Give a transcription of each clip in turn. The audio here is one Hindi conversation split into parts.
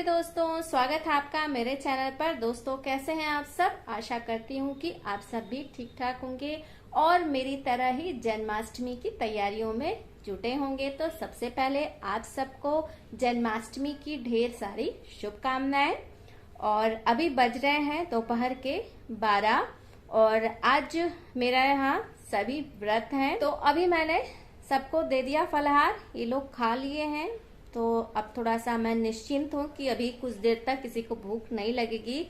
दोस्तों, स्वागत है आपका मेरे चैनल पर। दोस्तों, कैसे हैं आप सब? आशा करती हूँ कि आप सब भी ठीक ठाक होंगे और मेरी तरह ही जन्माष्टमी की तैयारियों में जुटे होंगे। तो सबसे पहले आप सबको जन्माष्टमी की ढेर सारी शुभकामनाएं। और अभी बज रहे हैं दोपहर के 12 और आज मेरा यहाँ सभी व्रत हैं। तो अभी मैंने सबको दे दिया फलाहार, ये लोग खा लिए हैं। तो अब थोड़ा सा मैं निश्चिंत हूँ कि अभी कुछ देर तक किसी को भूख नहीं लगेगी।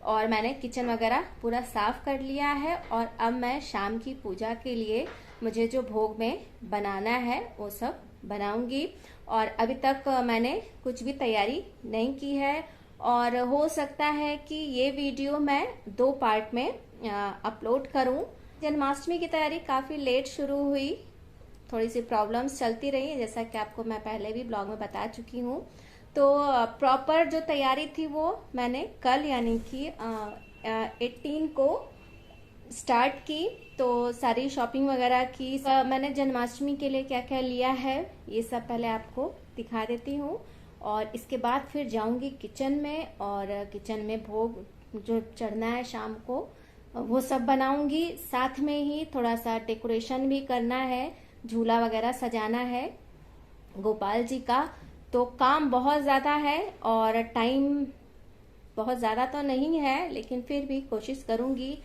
और मैंने किचन वगैरह पूरा साफ कर लिया है और अब मैं शाम की पूजा के लिए मुझे जो भोग में बनाना है वो सब बनाऊंगी। और अभी तक मैंने कुछ भी तैयारी नहीं की है और हो सकता है कि ये वीडियो मैं 2 पार्ट में अपलोड करूं। जन्माष्टमी की तैयारी काफ़ी लेट शुरू हुई, थोड़ी सी प्रॉब्लम्स चलती रही है, जैसा कि आपको मैं पहले भी ब्लॉग में बता चुकी हूँ। तो प्रॉपर जो तैयारी थी वो मैंने कल यानी कि 18 को स्टार्ट की। तो सारी शॉपिंग वगैरह की। मैंने जन्माष्टमी के लिए क्या क्या लिया है ये सब पहले आपको दिखा देती हूँ और इसके बाद फिर जाऊंगी किचन में और किचन में भोग जो चढ़ना है शाम को वो सब बनाऊंगी। साथ में ही थोड़ा सा डेकोरेशन भी करना है, झूला वगैरह सजाना है गोपाल जी का। तो काम बहुत ज़्यादा है और टाइम बहुत ज़्यादा तो नहीं है, लेकिन फिर भी कोशिश करूंगी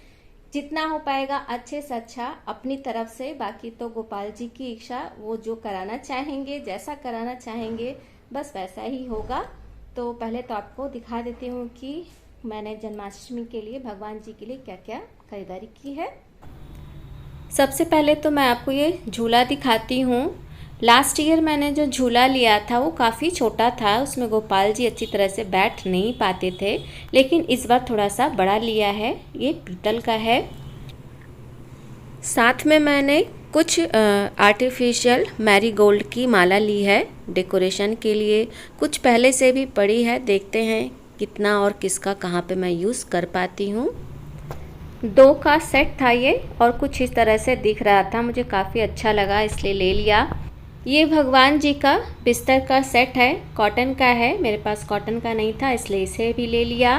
जितना हो पाएगा अच्छे से अच्छा अपनी तरफ से। बाकी तो गोपाल जी की इच्छा, वो जो कराना चाहेंगे, जैसा कराना चाहेंगे बस वैसा ही होगा। तो पहले तो आपको दिखा देती हूँ कि मैंने जन्माष्टमी के लिए भगवान जी के लिए क्या क्या खरीदारी की है। सबसे पहले तो मैं आपको ये झूला दिखाती हूँ। लास्ट ईयर मैंने जो झूला लिया था वो काफ़ी छोटा था, उसमें गोपाल जी अच्छी तरह से बैठ नहीं पाते थे, लेकिन इस बार थोड़ा सा बड़ा लिया है। ये पीतल का है। साथ में मैंने कुछ आर्टिफिशियल मैरीगोल्ड की माला ली है डेकोरेशन के लिए। कुछ पहले से भी पड़ी है, देखते हैं कितना और किसका कहाँ पे मैं यूज़ कर पाती हूँ। 2 का सेट था ये और कुछ इस तरह से दिख रहा था, मुझे काफ़ी अच्छा लगा इसलिए ले लिया। ये भगवान जी का बिस्तर का सेट है, कॉटन का है, मेरे पास कॉटन का नहीं था इसलिए इसे भी ले लिया।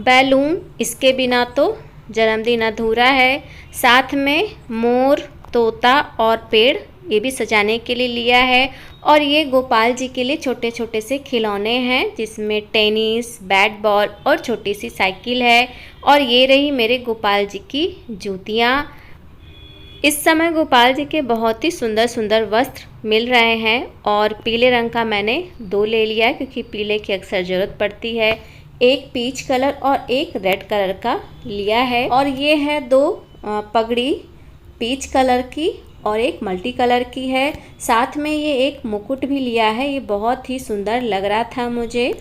बैलून, इसके बिना तो जन्मदिन अधूरा है। साथ में मोर, तोता और पेड़, ये भी सजाने के लिए लिया है। और ये गोपाल जी के लिए छोटे छोटे से खिलौने हैं जिसमें टेनिस, बैट बॉल और छोटी सी साइकिल है। और ये रही मेरे गोपाल जी की जूतियाँ। इस समय गोपाल जी के बहुत ही सुंदर सुंदर वस्त्र मिल रहे हैं और पीले रंग का मैंने 2 ले लिया है क्योंकि पीले की अक्सर ज़रूरत पड़ती है। एक पीच कलर और एक रेड कलर का लिया है। और ये है 2 पगड़ी, पीच कलर की और एक मल्टी कलर की है। साथ में ये एक मुकुट भी लिया है, ये बहुत ही सुंदर लग रहा था मुझे।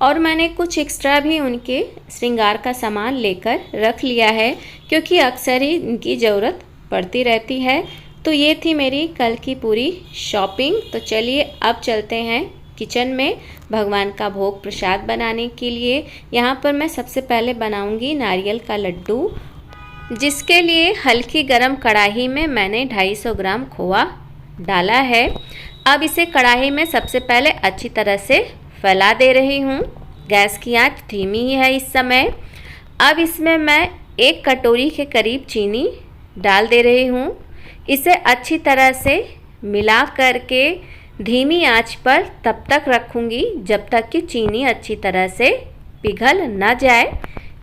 और मैंने कुछ एक्स्ट्रा भी उनके श्रृंगार का सामान लेकर रख लिया है क्योंकि अक्सर ही इनकी ज़रूरत पड़ती रहती है। तो ये थी मेरी कल की पूरी शॉपिंग। तो चलिए अब चलते हैं किचन में भगवान का भोग प्रसाद बनाने के लिए। यहाँ पर मैं सबसे पहले बनाऊंगी नारियल का लड्डू, जिसके लिए हल्की गरम कढ़ाई में मैंने 250 ग्राम खोआ डाला है। अब इसे कढ़ाई में सबसे पहले अच्छी तरह से फैला दे रही हूँ। गैस की आंच धीमी ही है इस समय। अब इसमें मैं 1 कटोरी के करीब चीनी डाल दे रही हूँ। इसे अच्छी तरह से मिला करके धीमी आंच पर तब तक रखूँगी जब तक कि चीनी अच्छी तरह से पिघल न जाए।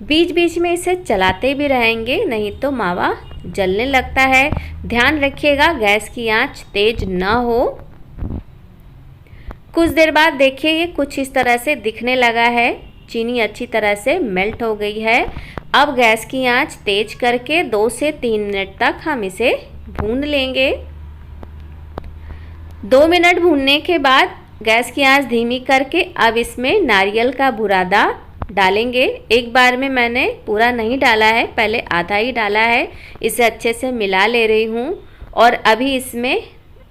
बीच बीच में इसे चलाते भी रहेंगे, नहीं तो मावा जलने लगता है। ध्यान रखिएगा गैस की आंच तेज ना हो। कुछ देर बाद देखिए ये कुछ इस तरह से दिखने लगा है, चीनी अच्छी तरह से मेल्ट हो गई है। अब गैस की आंच तेज करके 2 से 3 मिनट तक हम इसे भून लेंगे। 2 मिनट भूनने के बाद गैस की आंच धीमी करके अब इसमें नारियल का बुरादा डालेंगे। एक बार में मैंने पूरा नहीं डाला है, पहले आधा ही डाला है। इसे अच्छे से मिला ले रही हूँ और अभी इसमें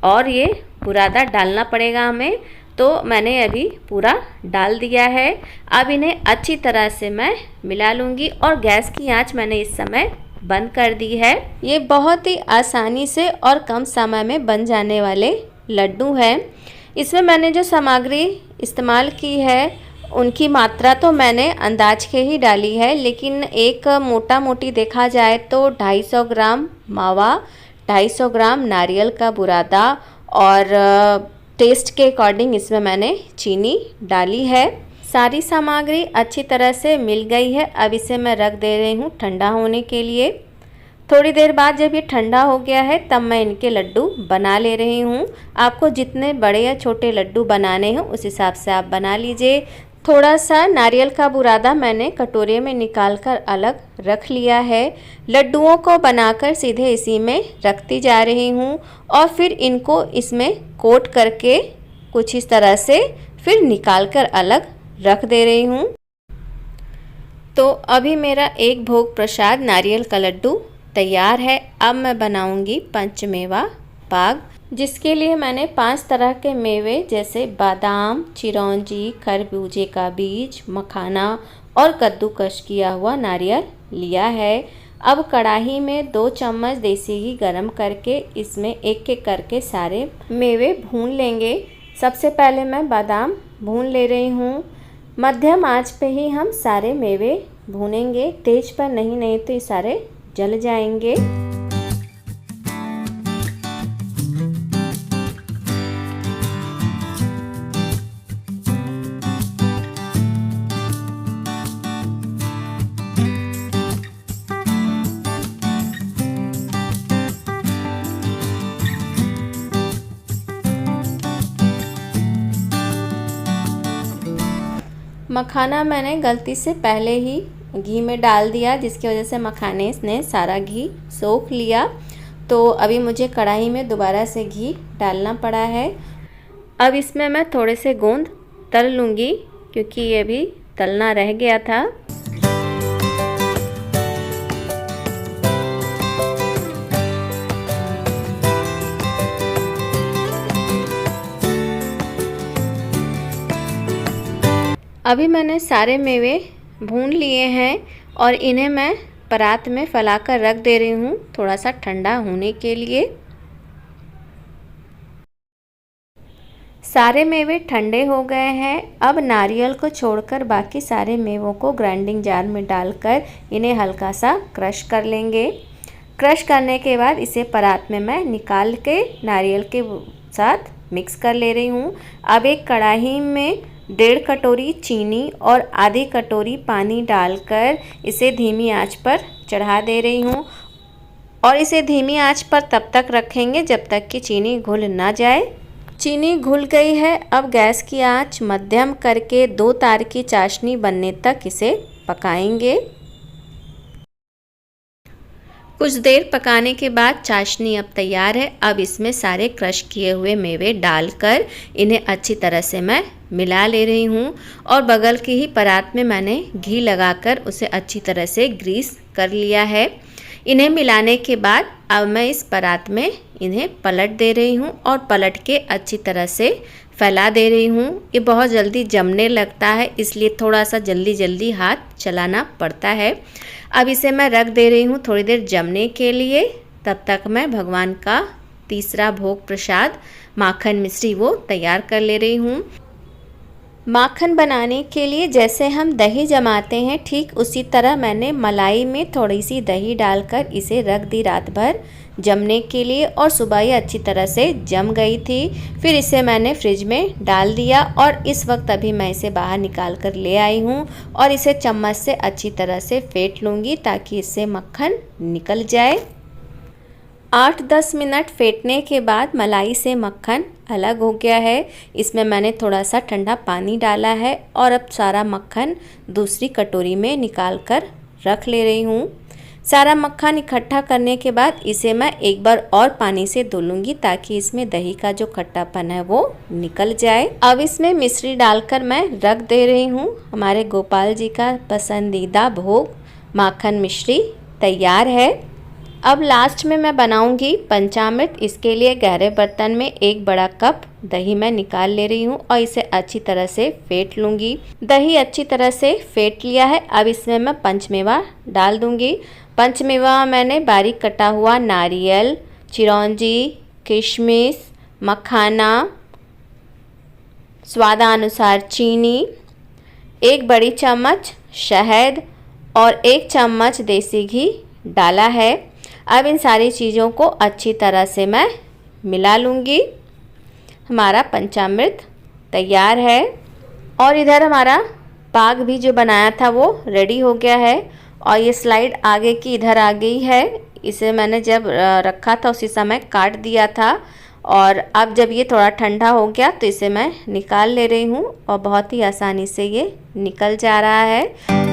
और ये बुरादा डालना पड़ेगा हमें, तो मैंने अभी पूरा डाल दिया है। अब इन्हें अच्छी तरह से मैं मिला लूँगी और गैस की आंच मैंने इस समय बंद कर दी है। ये बहुत ही आसानी से और कम समय में बन जाने वाले लड्डू हैं। इसमें मैंने जो सामग्री इस्तेमाल की है उनकी मात्रा तो मैंने अंदाज के ही डाली है, लेकिन एक मोटा मोटी देखा जाए तो 250 ग्राम मावा, 250 ग्राम नारियल का बुरादा और टेस्ट के अकॉर्डिंग इसमें मैंने चीनी डाली है। सारी सामग्री अच्छी तरह से मिल गई है। अब इसे मैं रख दे रही हूँ ठंडा होने के लिए। थोड़ी देर बाद जब ये ठंडा हो गया है तब मैं इनके लड्डू बना ले रही हूँ। आपको जितने बड़े या छोटे लड्डू बनाने हैं उस हिसाब से आप बना लीजिए। थोड़ा सा नारियल का बुरादा मैंने कटोरे में निकाल कर अलग रख लिया है। लड्डुओं को बनाकर सीधे इसी में रखती जा रही हूँ और फिर इनको इसमें कोट करके कुछ इस तरह से फिर निकाल कर अलग रख दे रही हूँ। तो अभी मेरा एक भोग प्रसाद नारियल का लड्डू तैयार है। अब मैं बनाऊंगी पंचमेवा पाक, जिसके लिए मैंने 5 तरह के मेवे जैसे बादाम, चिरौंजी, खरबूजे का बीज, मखाना और कद्दूकस किया हुआ नारियल लिया है। अब कढ़ाई में 2 चम्मच देसी घी गरम करके इसमें एक एक करके सारे मेवे भून लेंगे। सबसे पहले मैं बादाम भून ले रही हूँ। मध्यम आंच पे ही हम सारे मेवे भूनेंगे, तेज पर नहीं तो ये सारे जल जाएंगे। मखाना मैंने गलती से पहले ही घी में डाल दिया, जिसकी वजह से मखाने ने सारा घी सोख लिया। तो अभी मुझे कढ़ाई में दोबारा से घी डालना पड़ा है। अब इसमें मैं थोड़े से गोंद तल लूँगी क्योंकि ये भी तलना रह गया था। अभी मैंने सारे मेवे भून लिए हैं और इन्हें मैं परात में फैलाकर रख दे रही हूँ थोड़ा सा ठंडा होने के लिए। सारे मेवे ठंडे हो गए हैं। अब नारियल को छोड़कर बाकी सारे मेवों को ग्राइंडिंग जार में डालकर इन्हें हल्का सा क्रश कर लेंगे। क्रश करने के बाद इसे परात में मैं निकाल के नारियल के साथ मिक्स कर ले रही हूँ। अब एक कढ़ाई में 1.5 कटोरी चीनी और आधी कटोरी पानी डालकर इसे धीमी आंच पर चढ़ा दे रही हूँ और इसे धीमी आंच पर तब तक रखेंगे जब तक कि चीनी घुल ना जाए। चीनी घुल गई है। अब गैस की आंच मध्यम करके 2 तार की चाशनी बनने तक इसे पकाएंगे। कुछ देर पकाने के बाद चाशनी अब तैयार है। अब इसमें सारे क्रश किए हुए मेवे डालकर इन्हें अच्छी तरह से मैं मिला ले रही हूँ और बगल की ही परात में मैंने घी लगाकर उसे अच्छी तरह से ग्रीस कर लिया है। इन्हें मिलाने के बाद अब मैं इस परात में इन्हें पलट दे रही हूँ और पलट के अच्छी तरह से फैला दे रही हूँ। ये बहुत जल्दी जमने लगता है, इसलिए थोड़ा सा जल्दी हाथ चलाना पड़ता है। अब इसे मैं रख दे रही हूँ थोड़ी देर जमने के लिए। तब तक मैं भगवान का तीसरा भोग प्रसाद माखन मिश्री वो तैयार कर ले रही हूँ। माखन बनाने के लिए जैसे हम दही जमाते हैं ठीक उसी तरह मैंने मलाई में थोड़ी सी दही डालकर इसे रख दी रात भर जमने के लिए और सुबह ये अच्छी तरह से जम गई थी। फिर इसे मैंने फ्रिज में डाल दिया और इस वक्त अभी मैं इसे बाहर निकाल कर ले आई हूँ और इसे चम्मच से अच्छी तरह से फेंट लूँगी ताकि इससे मक्खन निकल जाए। 8-10 मिनट फेंटने के बाद मलाई से मक्खन अलग हो गया है। इसमें मैंने थोड़ा सा ठंडा पानी डाला है और अब सारा मक्खन दूसरी कटोरी में निकाल कर रख ले रही हूँ। सारा मक्खन इकट्ठा करने के बाद इसे मैं एक बार और पानी से धो लूँगी ताकि इसमें दही का जो खट्टापन है वो निकल जाए। अब इसमें मिश्री डालकर मैं रख दे रही हूँ। हमारे गोपाल जी का पसंदीदा भोग माखन मिश्री तैयार है। अब लास्ट में मैं बनाऊंगी पंचामृत। इसके लिए गहरे बर्तन में 1 बड़ा कप दही मैं निकाल ले रही हूँ और इसे अच्छी तरह से फेंट लूँगी। दही अच्छी तरह से फेंट लिया है। अब इसमें मैं पंचमेवा डाल दूँगी। पंचमेवा मैंने बारीक कटा हुआ नारियल, चिरौंजी, किशमिश, मखाना, स्वादानुसार चीनी, 1 बड़ी चम्मच शहद और 1 चम्मच देसी घी डाला है। अब इन सारी चीज़ों को अच्छी तरह से मैं मिला लूँगी। हमारा पंचामृत तैयार है और इधर हमारा पाग भी जो बनाया था वो रेडी हो गया है और ये स्लाइड आगे की इधर आ गई है। इसे मैंने जब रखा था उसी समय काट दिया था और अब जब ये थोड़ा ठंडा हो गया तो इसे मैं निकाल ले रही हूँ और बहुत ही आसानी से ये निकल जा रहा है।